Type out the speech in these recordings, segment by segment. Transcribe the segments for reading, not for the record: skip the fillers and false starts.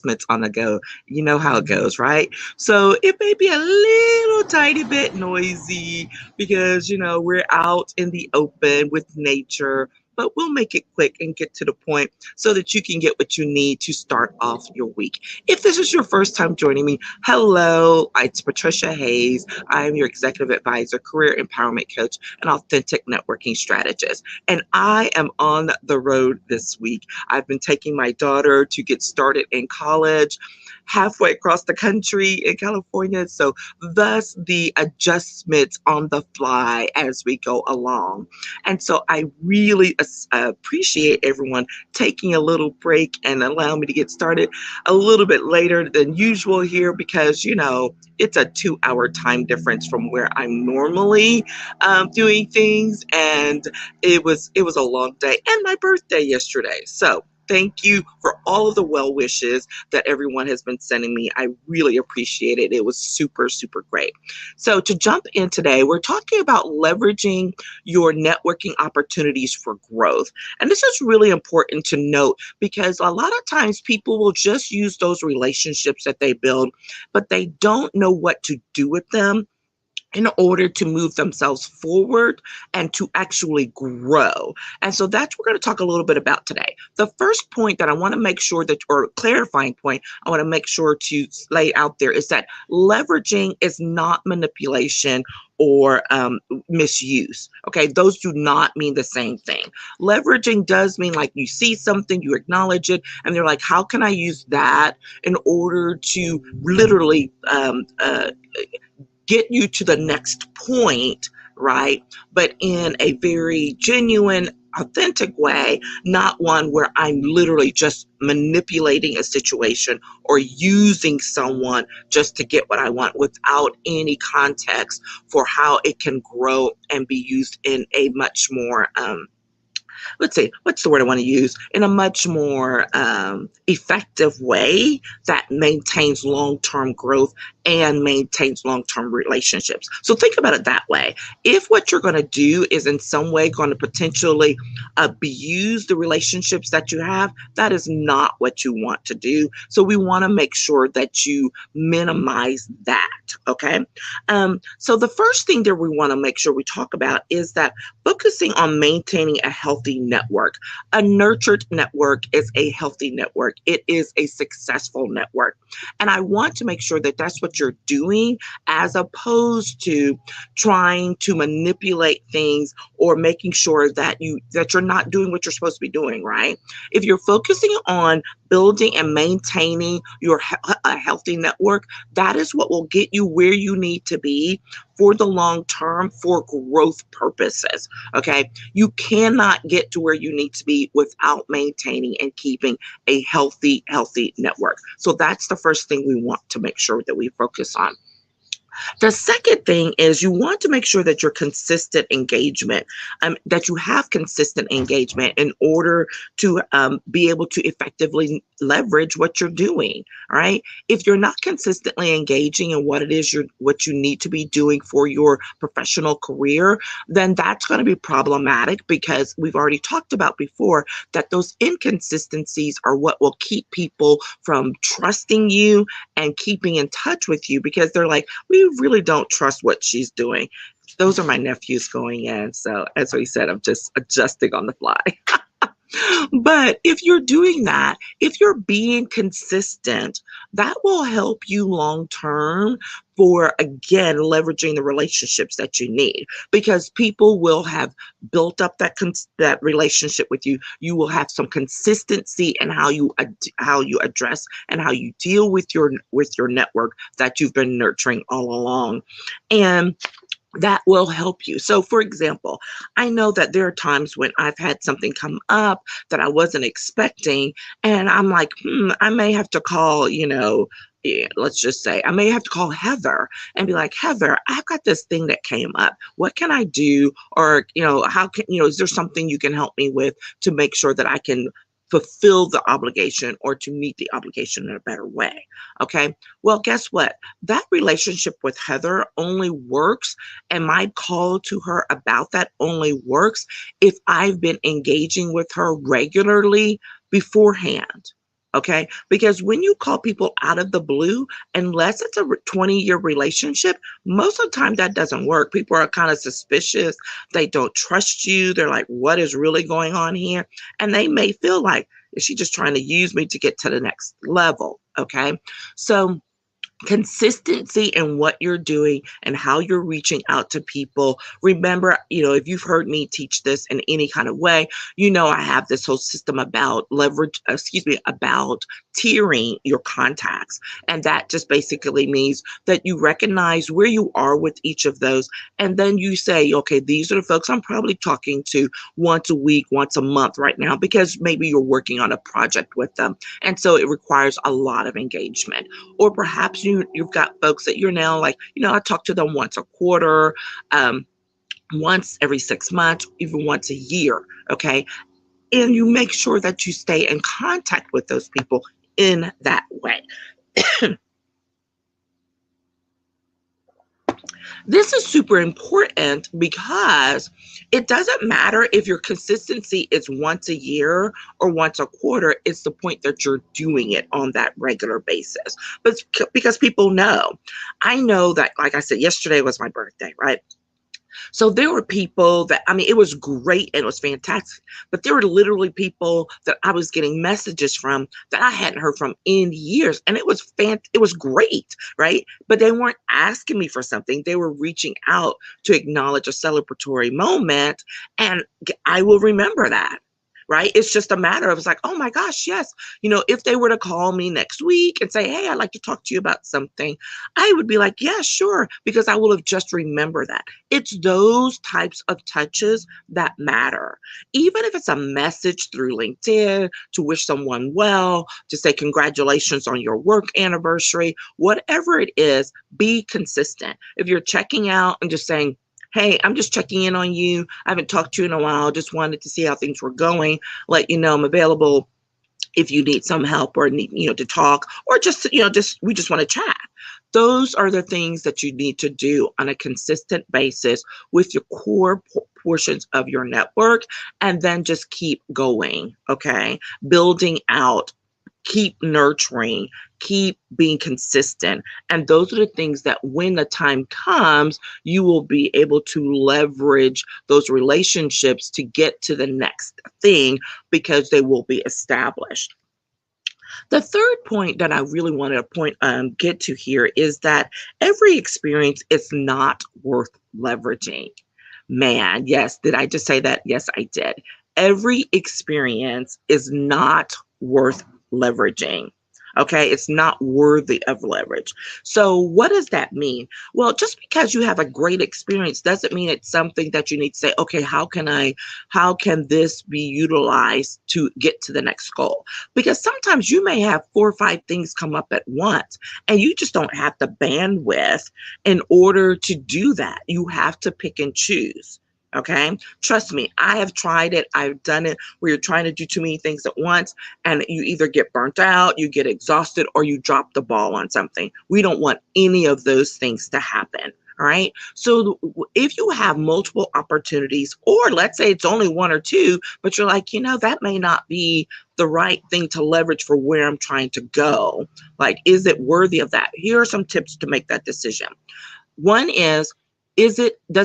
adjustments on the go. You know how it goes, right? So it may be a little tiny bit noisy because, we're out in the open with nature, but we'll make it quick and get to the point so that you can get what you need to start off your week. If this is your first time joining me, hello, it's Patricia Hayes. I am your executive advisor, career empowerment coach, and authentic networking strategist. And I am on the road this week. I've been taking my daughter to get started in college halfway across the country in California. So, thus the adjustments on the fly as we go along. And so, I really appreciate everyone taking a little break and allowing me to get started a little bit later than usual here because, it's a 2-hour time difference from where I'm normally doing things. And it was a long day and my birthday yesterday. So thank you for all of the well wishes that everyone has been sending me. I really appreciate it. It was super, super great. So to jump in today, we're talking about leveraging your networking opportunities for growth. And this is really important to note because a lot of times people will just use those relationships that they build, but they don't know what to do with them in order to move themselves forward and to actually grow. And so that's what we're going to talk a little bit about today. The first point that I want to make sure that, or clarifying point, I want to make sure to lay out there is that leveraging is not manipulation or misuse. Okay, those do not mean the same thing. Leveraging does mean like you see something, you acknowledge it, and they're like, how can I use that in order to literally get you to the next point, right? But in a very genuine, authentic way, not one where I'm literally just manipulating a situation or using someone just to get what I want without any context for how it can grow and be used in a much more let's see, what's the word I want to use? In a much more effective way that maintains long-term growth and maintains long-term relationships. So think about it that way. If what you're going to do is in some way going to potentially abuse the relationships that you have, that is not what you want to do. So we want to make sure that you minimize that. Okay. So the first thing that we want to make sure we talk about is that focusing on maintaining a healthy network. A nurtured network is a healthy network. It is a successful network. And I want to make sure that that's what you're doing as opposed to trying to manipulate things or making sure that you're not doing what you're supposed to be doing, right? If you're focusing on building and maintaining a healthy network, that is what will get you where you need to be for the long term for growth purposes. Okay. You cannot get to where you need to be without maintaining and keeping a healthy network. So that's the first thing we want to make sure that we focus on. The second thing is you want to make sure that you're consistent engagement, that you have consistent engagement in order to be able to effectively leverage what you're doing. All right. If you're not consistently engaging in what it is what you need to be doing for your professional career, then that's going to be problematic because we've already talked about before that those inconsistencies are what will keep people from trusting you and keeping in touch with you because they're like, we really don't trust what she's doing. Those are my nephews going in. So as we said, I'm just adjusting on the fly. But if you're doing that, if you're being consistent, that will help you long term for, again, leveraging the relationships that you need because people will have built up that relationship with you. You will have some consistency in how you address and how you deal with your network that you've been nurturing all along. And that will help you. So, for example, I know that there are times when I've had something come up that I wasn't expecting, and I'm like, I may have to call, let's just say I may have to call Heather and be like, Heather, I've got this thing that came up. What can I do? Or, how can, is there something you can help me with to make sure that I can fulfill the obligation or to meet the obligation in a better way? Okay. Well, guess what? That relationship with Heather only works, and my call to her about that only works if I've been engaging with her regularly beforehand. Okay, because when you call people out of the blue, unless it's a 20-year relationship, most of the time that doesn't work. People are kind of suspicious. They don't trust you. They're like, what is really going on here? And they may feel like, is she just trying to use me to get to the next level? Okay, so consistency in what you're doing and how you're reaching out to people. Remember, if you've heard me teach this in any kind of way, I have this whole system about about tiering your contacts. And that just basically means that you recognize where you are with each of those. And then you say, okay, these are the folks I'm probably talking to once a week, once a month right now, because maybe you're working on a project with them. And so it requires a lot of engagement. Or perhaps you've got folks that you're now like, I talk to them once a quarter, once every 6 months, even once a year. Okay. And you make sure that you stay in contact with those people in that way. This is super important because it doesn't matter if your consistency is once a year or once a quarter. It's the point that you're doing it on that regular basis. But because people know, I know that, like I said, yesterday was my birthday, right? So there were people that, it was great and it was fantastic, but there were literally people that I was getting messages from that I hadn't heard from in years. And it was great, right? But they weren't asking me for something. They were reaching out to acknowledge a celebratory moment. And I will remember that. Right? It's just a matter of, it's like, oh my gosh, yes. If they were to call me next week and say, hey, I'd like to talk to you about something, I would be like, yeah, sure, because I will have just remembered that. It's those types of touches that matter. Even if it's a message through LinkedIn to wish someone well, to say congratulations on your work anniversary, whatever it is, be consistent. If you're checking out and just saying, hey, I'm just checking in on you. I haven't talked to you in a while. Just wanted to see how things were going. Let you know I'm available if you need some help or need, to talk, or we just want to chat. Those are the things that you need to do on a consistent basis with your core portions of your network, and then just keep going. Okay. Building out, keep nurturing, keep being consistent. And those are the things that when the time comes, you will be able to leverage those relationships to get to the next thing because they will be established. The third point that I really want to get to here is that every experience is not worth leveraging. Man, yes, did I just say that? Yes, I did. Every experience is not worth leveraging. Okay, it's not worthy of leverage. So what does that mean? Well, just because you have a great experience doesn't mean it's something that you need to say, okay, how can this be utilized to get to the next goal? Because sometimes you may have 4 or 5 things come up at once and you just don't have the bandwidth in order to do that. You have to pick and choose. Okay. Trust me, I have tried it. I've done it where you're trying to do too many things at once and you either get burnt out, you get exhausted, or you drop the ball on something. We don't want any of those things to happen. All right. So if you have multiple opportunities, or let's say it's only 1 or 2, but you're like, that may not be the right thing to leverage for where I'm trying to go. Like, is it worthy of that? Here are some tips to make that decision. One is does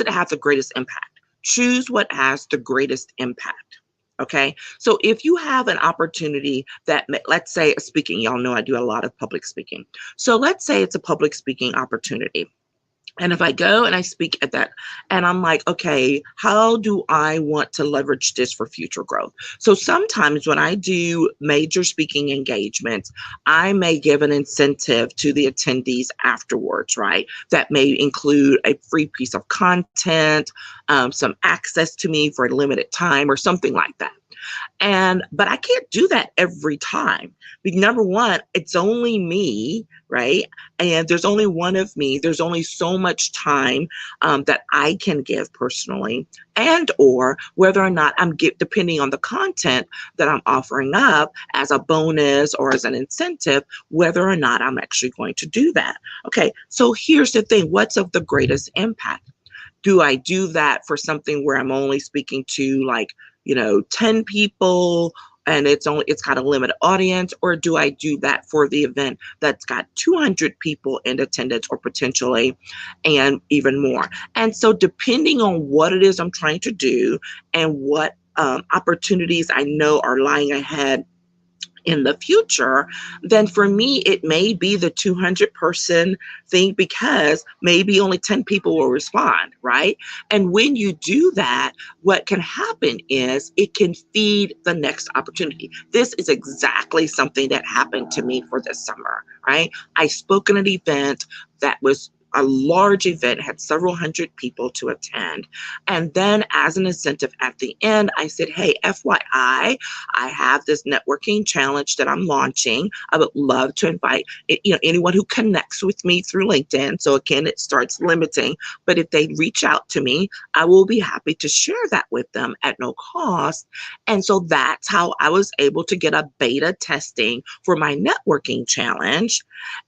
it have the greatest impact? Choose what has the greatest impact. Okay. So if you have an opportunity that, let's say speaking, y'all know I do a lot of public speaking. So let's say it's a public speaking opportunity. And if I go and I speak at that, and I'm like, okay, how do I want to leverage this for future growth? So sometimes when I do major speaking engagements, I may give an incentive to the attendees afterwards, right? That may include a free piece of content, some access to me for a limited time or something like that. But I can't do that every time. Because number one, it's only me, right? And there's only one of me. There's only so much time that I can give personally, and or whether or not depending on the content that I'm offering up as a bonus or as an incentive, whether or not I'm actually going to do that. Okay, so here's the thing. What's of the greatest impact? Do I do that for something where I'm only speaking to 10 people and it's got a limited audience, or do I do that for the event that's got 200 people in attendance or potentially and even more? And so depending on what it is I'm trying to do and what opportunities I know are lying ahead in the future, then for me, it may be the 200-person thing because maybe only 10 people will respond, right? And when you do that, what can happen is it can feed the next opportunity. This is exactly something that happened to me for this summer, right? I spoke at an event that was a large event, had several hundred people to attend. And then as an incentive at the end, I said, hey, FYI, I have this networking challenge that I'm launching. I would love to invite anyone who connects with me through LinkedIn. So again, it starts limiting, but if they reach out to me, I will be happy to share that with them at no cost. And so that's how I was able to get a beta testing for my networking challenge.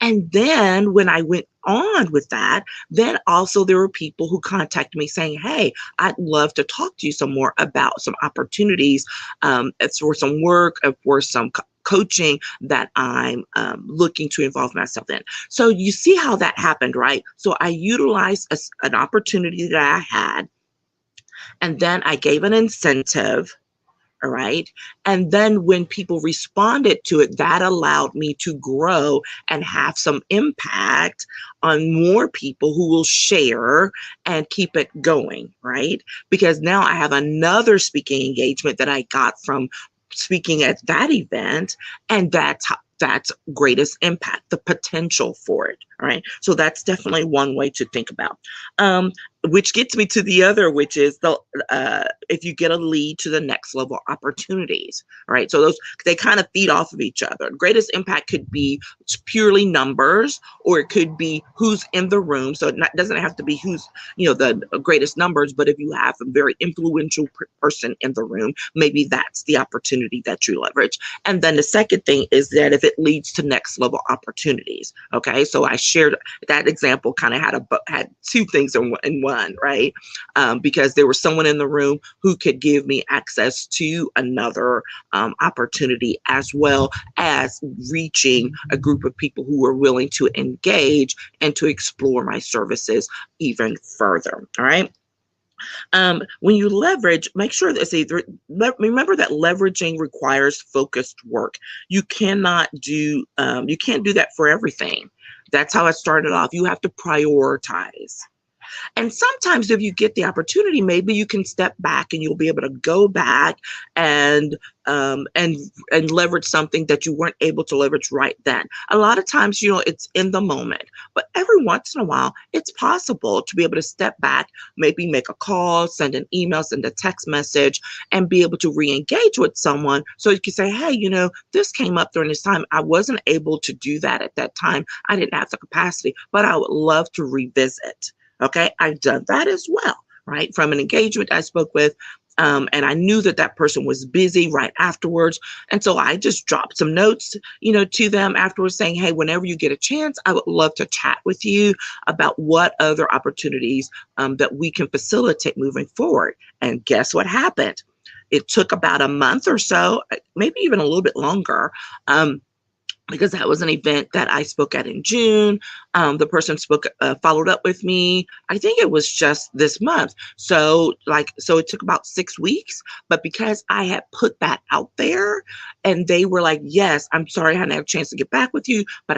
And then when I went on with that, then also there were people who contacted me saying, hey, I'd love to talk to you some more about some opportunities for some work, for some coaching that I'm looking to involve myself in. So you see how that happened, right? So I utilized an opportunity that I had, and then I gave an incentive. All right. And then when people responded to it, that allowed me to grow and have some impact on more people who will share and keep it going. Right. Because now I have another speaking engagement that I got from speaking at that event. And that's greatest impact, the potential for it. All right. So that's definitely one way to think about. Which gets me to the other, which is if you get a lead to the next level opportunities, right? So those, they kind of feed off of each other. Greatest impact could be purely numbers, or it could be who's in the room. So it doesn't have to be who's, the greatest numbers, but if you have a very influential person in the room, maybe that's the opportunity that you leverage. And then the second thing is that if it leads to next level opportunities, okay? So I shared that example, kind of had two things in one, right? Because there was someone in the room who could give me access to another opportunity, as well as reaching a group of people who were willing to engage and to explore my services even further. All right. When you leverage, make sure that remember that leveraging requires focused work. You can't do that for everything. That's how I started off. You have to prioritize. And sometimes if you get the opportunity, maybe you can step back and you'll be able to go back and leverage something that you weren't able to leverage right then. A lot of times, it's in the moment, but every once in a while, it's possible to be able to step back, maybe make a call, send an email, send a text message, and be able to re-engage with someone. So you can say, hey, this came up during this time. I wasn't able to do that at that time. I didn't have the capacity, but I would love to revisit. Okay, I've done that as well, right? From an engagement I spoke with, and I knew that person was busy right afterwards. And so I just dropped some notes, to them afterwards saying, hey, whenever you get a chance, I would love to chat with you about what other opportunities that we can facilitate moving forward. And guess what happened? It took about a month or so, maybe even a little bit longer, because that was an event that I spoke at in June. The person followed up with me. I think it was just this month. So it took about 6 weeks, but because I had put that out there and they were like, yes, I'm sorry, I hadn't had a chance to get back with you, but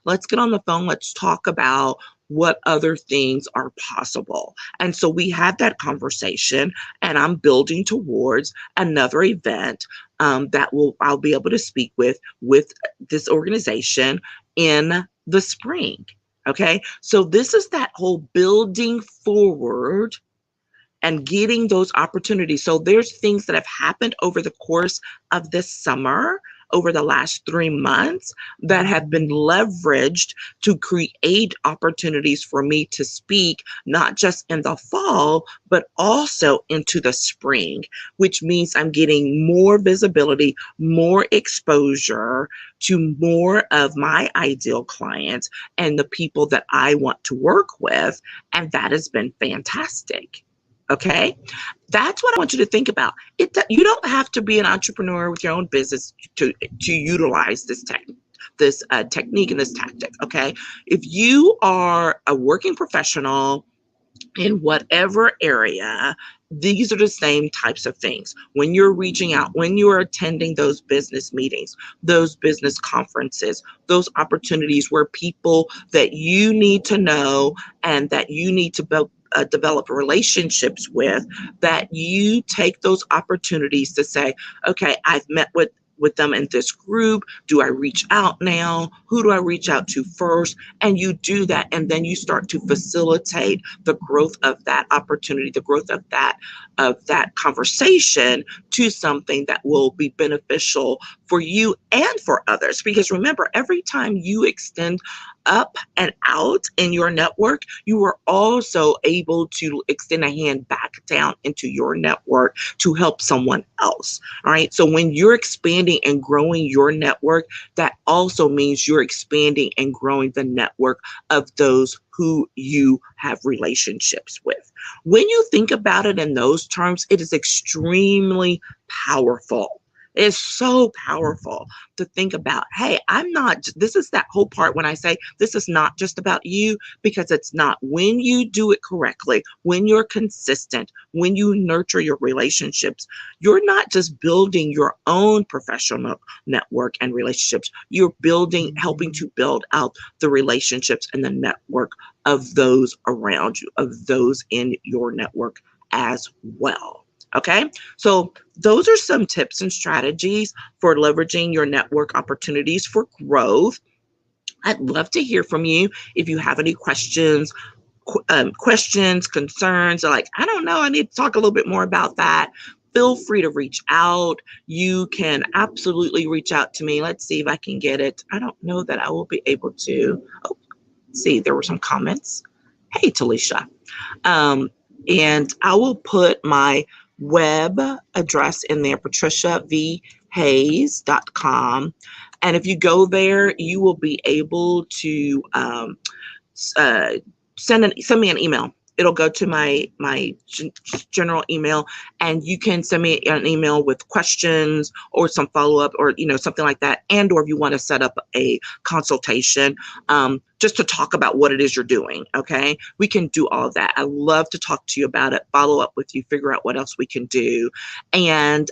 let's get on the phone. Let's talk about what other things are possible. And so we had that conversation, and I'm building towards another event that I'll be able to speak with this organization in the spring. Okay. So this is that whole building forward and getting those opportunities. So there's things that have happened over the course of this summer, over the last 3 months, that have been leveraged to create opportunities for me to speak, not just in the fall, but also into the spring, which means I'm getting more visibility, more exposure to more of my ideal clients and the people that I want to work with. And that has been fantastic. Okay, that's what I want you to think about. You don't have to be an entrepreneur with your own business to utilize this technique and this tactic. Okay, if you are a working professional in whatever area, these are the same types of things. When you're reaching out, when you're attending those business meetings, those business conferences, those opportunities where people that you need to know and that you need to develop relationships with, that you take those opportunities to say, okay, I've met with them in this group. Do I reach out now? Who do I reach out to first? And you do that, and then you start to facilitate the growth of that opportunity, the growth of that conversation to something that will be beneficial for you and for others. Because remember, every time you extend up and out in your network, you are also able to extend a hand back down into your network to help someone else. All right. So when you're expanding and growing your network, that also means you're expanding and growing the network of those who you have relationships with. When you think about it in those terms, it is extremely powerful. It's so powerful to think about, hey, this is that whole part when I say this is not just about you, because it's not. When you do it correctly, when you're consistent, when you nurture your relationships, you're not just building your own professional network and relationships, you're helping to build out the relationships and the network of those around you, of those in your network as well. Okay, so those are some tips and strategies for leveraging your network opportunities for growth. I'd love to hear from you if you have any questions, concerns, like, I don't know, I need to talk a little bit more about that. Feel free to reach out. You can absolutely reach out to me. Let's see if I can get it. I don't know that I will be able to. Oh, see, there were some comments. Hey, Talisha. And I will put my web address in there, patriciavhayes.com. And if you go there, you will be able to send me an email. It'll go to my general email, and you can send me an email with questions or some follow-up, or something like that. And or if you want to set up a consultation, just to talk about what it is you're doing. Okay, we can do all of that. I love to talk to you about it, follow up with you, figure out what else we can do, and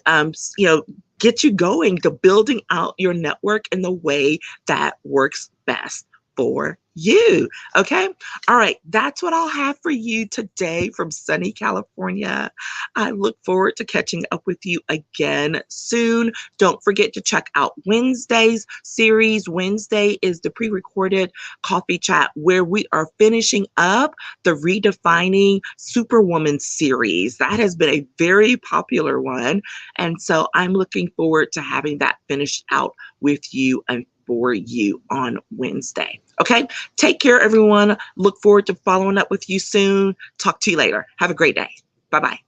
get you going to building out your network in the way that works best for you. Okay. All right. That's what I'll have for you today from sunny California. I look forward to catching up with you again soon. Don't forget to check out Wednesday's series. Wednesday is the pre-recorded coffee chat where we are finishing up the Redefining Superwoman series. That has been a very popular one. And so I'm looking forward to having that finished out with you and for you on Wednesday. Okay, take care, everyone. Look forward to following up with you soon. Talk to you later. Have a great day. Bye-bye.